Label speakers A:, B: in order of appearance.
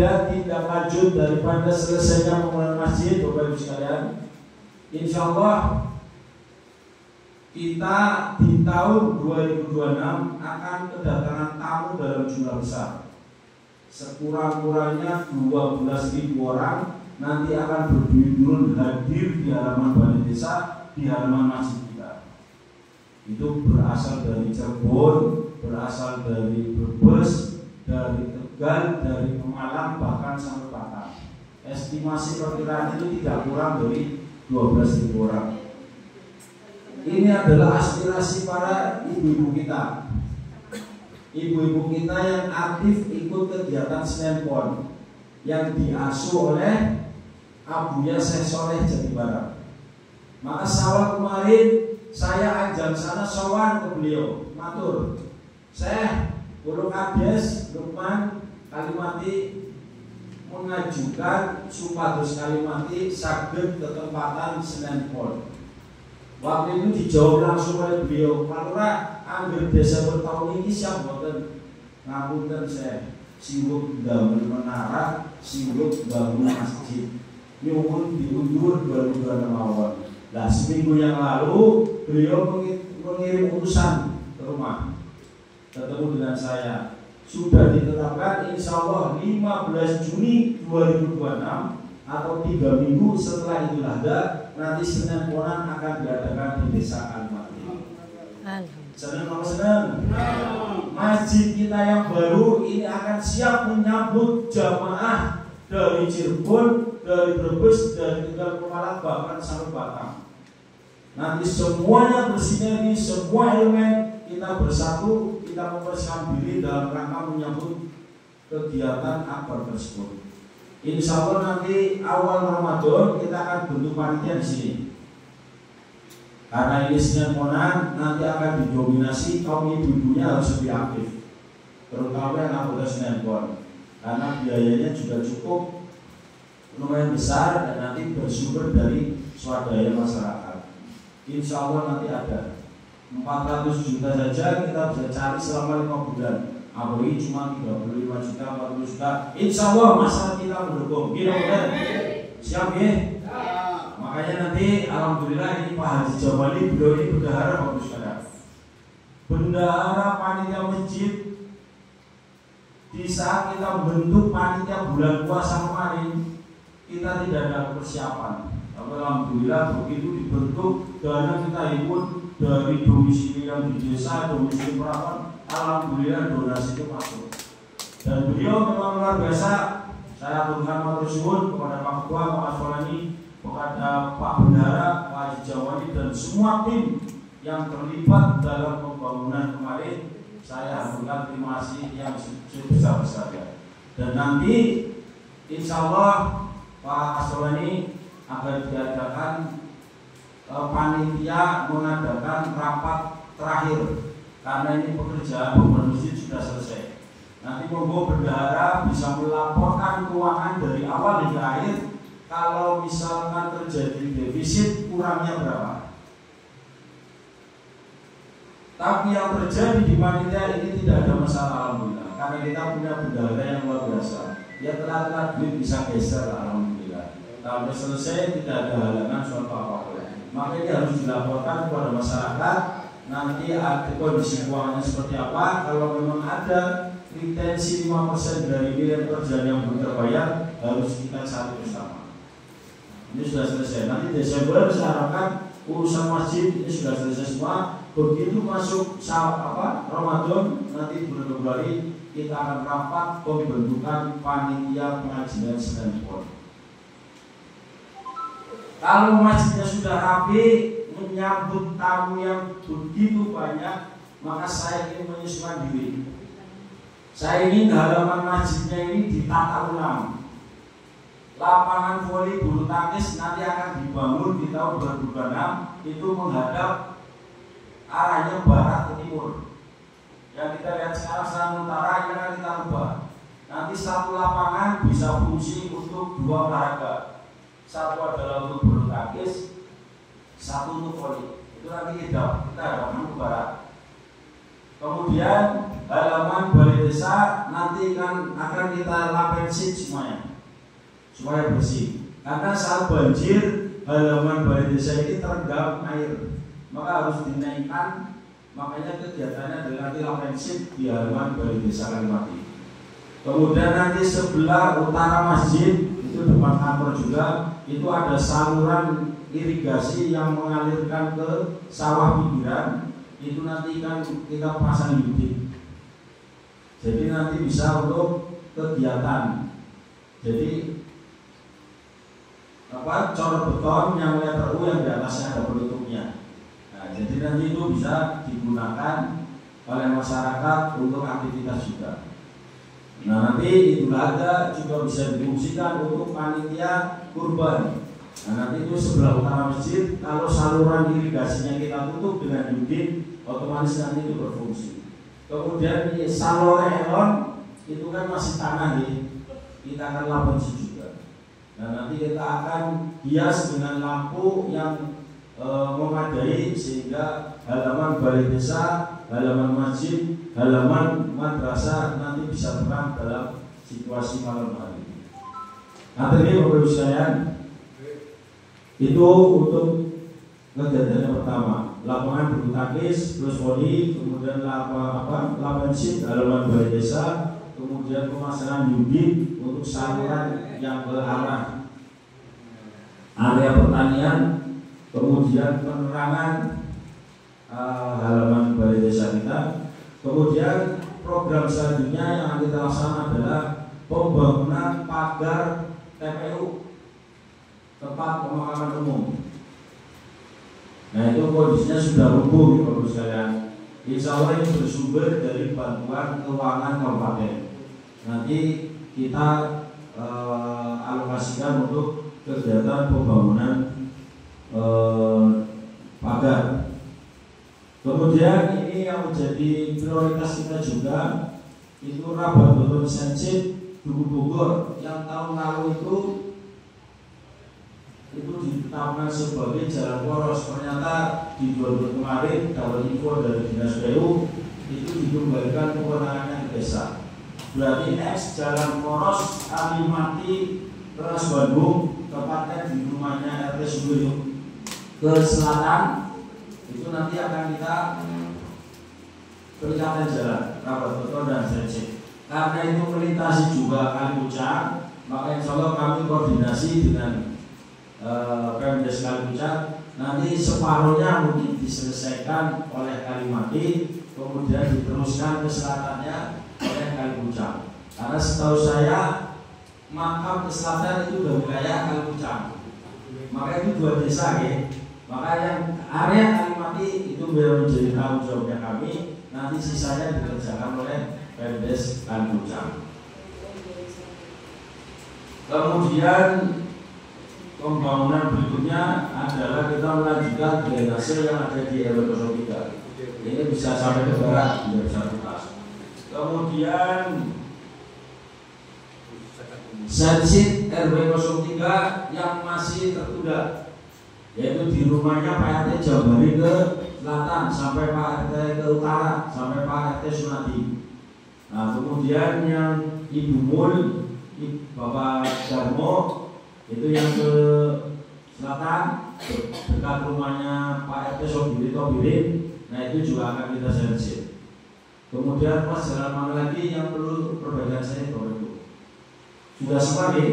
A: ada tindak lanjut daripada selesainya pembangunan masjid, Bapak Ibu sekalian, insya Allah kita di tahun 2026 akan kedatangan tamu dalam jumlah besar. Sekurang-kurangnya 12.000 orang nanti akan berduyun-duyun hadir di halaman balai desa, di halaman masjid kita. Itu berasal dari Cirebon, berasal dari Brebes, dari Tegal, dari Pemalang, bahkan sampai Batam. Estimasi perkiraan itu tidak kurang dari 12.000 orang. Ini adalah aspirasi para ibu-ibu kita. Ibu-ibu kita yang aktif ikut kegiatan Senin Pon yang diasuh oleh Abuya Syekh Soleh Jati Barat. Maka sawal kemarin saya ajak sana sowan ke beliau, matur, Syekh, Guru Kades Lukman Kalimati mengajukan supados Kalimati saged ketempatan Senin Pon. Waktu itu dijawab langsung oleh beliau, Palura angger Desember tahun ini siap boten ngapunten saya singgung bangun menara, singgung bangun masjid, nyuwun diundur 2026 awal. Nah, seminggu yang lalu beliau mengirim utusan ke rumah, ketemu dengan saya. Sudah ditetapkan insya Allah 15 Juni 2026 atau 3 minggu setelah Idul Adha, nanti Senin Ponan akan diadakan di Desa Kalimati. Senang apa senang? Masjid kita yang baru ini akan siap menyambut jamaah dari Cirebon, dari Brebes, dari Tegal, Pemalang, bahkan sampai Batam. Nanti semuanya bersinergi, semua elemen kita bersatu, kita mempersiapkan diri dalam rangka menyambut kegiatan akbar tersebut. Insya Allah nanti awal Ramadan kita akan bentuk panitia di sini. Karena ini Senin Ponan nanti akan didominasi kaum ibu-ibunya harus lebih aktif, terutama yang anggota Senin Pon. Karena biayanya juga cukup lumayan besar dan nanti bersumber dari swadaya masyarakat. Insya Allah nanti ada 400 juta saja kita bisa cari selama 5 bulan. Apalagi cuma 35 juta, 40 juta. Insya Allah masyarakat kita mendukung. Gila kan? Siap ya? Makanya nanti alhamdulillah ini Pak Haji Jawali beliau ini bendahara bagus sekali. Bendahara panitia masjid di saat kita bentuk panitia bulan puasa kemarin kita tidak ada persiapan. Tapi alhamdulillah begitu dibentuk dana kita ikut dari domisili yang di desa, domisili perawan. Alhamdulillah donasi itu masuk. Dan beliau memang luar biasa. Saya aturkan matur suwun kepada Pak Ketua, Pak Aswalani, kepada Pak Bendahara, Pak Haji Jawali dan semua tim yang terlibat dalam pembangunan kemarin. Saya aturkan terima kasih yang sebesar-besarnya. Dan nanti insya Allah Pak Aswalani akan diadakan panitia mengadakan rapat terakhir. Karena ini pekerjaan pembangunan masjid sudah selesai. Nanti monggo bendahara bisa melaporkan keuangan dari awal hingga akhir. Kalau misalkan terjadi defisit, kurangnya berapa? Tapi yang terjadi di panitia ini tidak ada masalah alhamdulillah. Karena kita punya bendahara yang luar biasa. Ya telat-telat duit bisa geser alhamdulillah. Sampai selesai tidak ada halangan suatu apa-apa. Maka ini harus dilaporkan kepada masyarakat. Nanti ada kondisi keuangannya seperti apa. Kalau memang ada retensi 5% dari nilai pekerjaan yang belum terbayar, harus kita cari bersama. Ini sudah selesai. Nanti Desember saya harapkan urusan masjid ini sudah selesai semua. Begitu masuk Ramadan, nanti bulan Februari kita akan rapat pembentukan panitia pengajian Senin Pon. Kalau masjidnya sudah rapi, menyambut tamu yang begitu banyak, maka saya ingin menyesuaikan diri. Saya ingin halaman masjidnya ini ditata ulang. Lapangan voli bulu tangkis nanti akan dibangun di tahun 2026, itu menghadap arahnya barat ke timur. Yang kita lihat sekarang Serangan Utara ini akan kita ubah. Nanti satu lapangan bisa fungsi untuk 2 olahraga. Satu adalah untuk bulu tangkis, satu untuk voli. Itu nanti kita harapkan ke barat. Kemudian halaman balai desa nanti kan akan kita lapensin semuanya supaya bersih. Karena saat banjir halaman balai desa ini terendam air, maka harus dinaikkan. Makanya kegiatannya adalah nanti lapensin di halaman balai desa Kalimati. Kemudian nanti sebelah utara masjid itu depan kantor juga itu ada saluran irigasi yang mengalirkan ke sawah pinggiran. Itu nanti kan kita pasang unit. Jadi nanti bisa untuk kegiatan. Jadi cor beton yang letter U yang di atasnya ada penutupnya. Nah, jadi nanti itu bisa digunakan oleh masyarakat untuk aktivitas juga. Nah, nanti Idul Adha juga bisa difungsikan untuk panitia kurban. Nah, nanti itu sebelah utara masjid, kalau saluran irigasinya kita tutup dengan unit, otomatis nanti itu berfungsi. Kemudian di salore elon itu kan masih tanah nih, kita akan lapensi juga. Nah, nanti kita akan hias dengan lampu yang memadai sehingga halaman balai desa, halaman masjid, halaman madrasah nanti bisa terang dalam situasi malam hari. Nah, tadi Bapak Ibu sekalian, itu untuk kegiatan yang pertama, lapangan bulu tangkis plus voli, kemudian lapansin halaman balai desa, kemudian pemasangan unit untuk saluran yang ke arah area pertanian, kemudian penerangan halaman balai desa kita. Kemudian program selanjutnya yang kita laksanakan adalah pembangunan pagar TPU, tempat pemakaman umum. Nah, itu kondisinya sudah rubuh, Bapak sekalian. Insya Allah ini bersumber dari bantuan keuangan kabupaten. Nanti kita alokasikan untuk kegiatan pembangunan pagar. Kemudian ini yang menjadi prioritas kita juga itu rabat beton sensit Duku Bogor yang tahun lalu itu ditetapkan sebagai jalan poros. Ternyata di 2000 kemarin dapat info dari Dinas PU itu dikembalikan kewenangannya ke desa. Berarti next jalan poros Kalimati Teras Bandung, tepatnya di rumahnya RT Sudoyo ke selatan, itu nanti akan kita berikan jalan rapat beton dan sensit. Karena itu melintasi juga Kalipucang, maka insya Allah kami koordinasi dengan Pemdes Kalipucang. Nanti separuhnya mungkin diselesaikan oleh Kalimati, kemudian diteruskan ke selatannya oleh Kalipucang. Karena setahu saya makam ke selatan itu udah wilayah Kalipucang. Maka itu 2 desa ya. Maka yang area Kalimati itu menjadi tanggung jawabnya kami. Nanti sisanya dikerjakan oleh Pemdes Kalipucang. Kemudian pembangunan berikutnya adalah kita melanjutkan drainase yang ada di RW 03. Ini bisa sampai ke barat, bisa tuntas. Kemudian sensit RW 03 yang masih tertunda, yaitu di rumahnya Pak RT Jabari ke selatan sampai Pak RT ke utara sampai Pak RT Sunadi. Nah, kemudian yang Ibu Mul, Bapak Darmo itu yang ke selatan dekat rumahnya Pak RT Sobiri Tobirin. Nah, itu juga akan kita sensit. Kemudian pas jalan mana lagi yang perlu perbaikan saya Bapak Ibu. Sudah semua nih.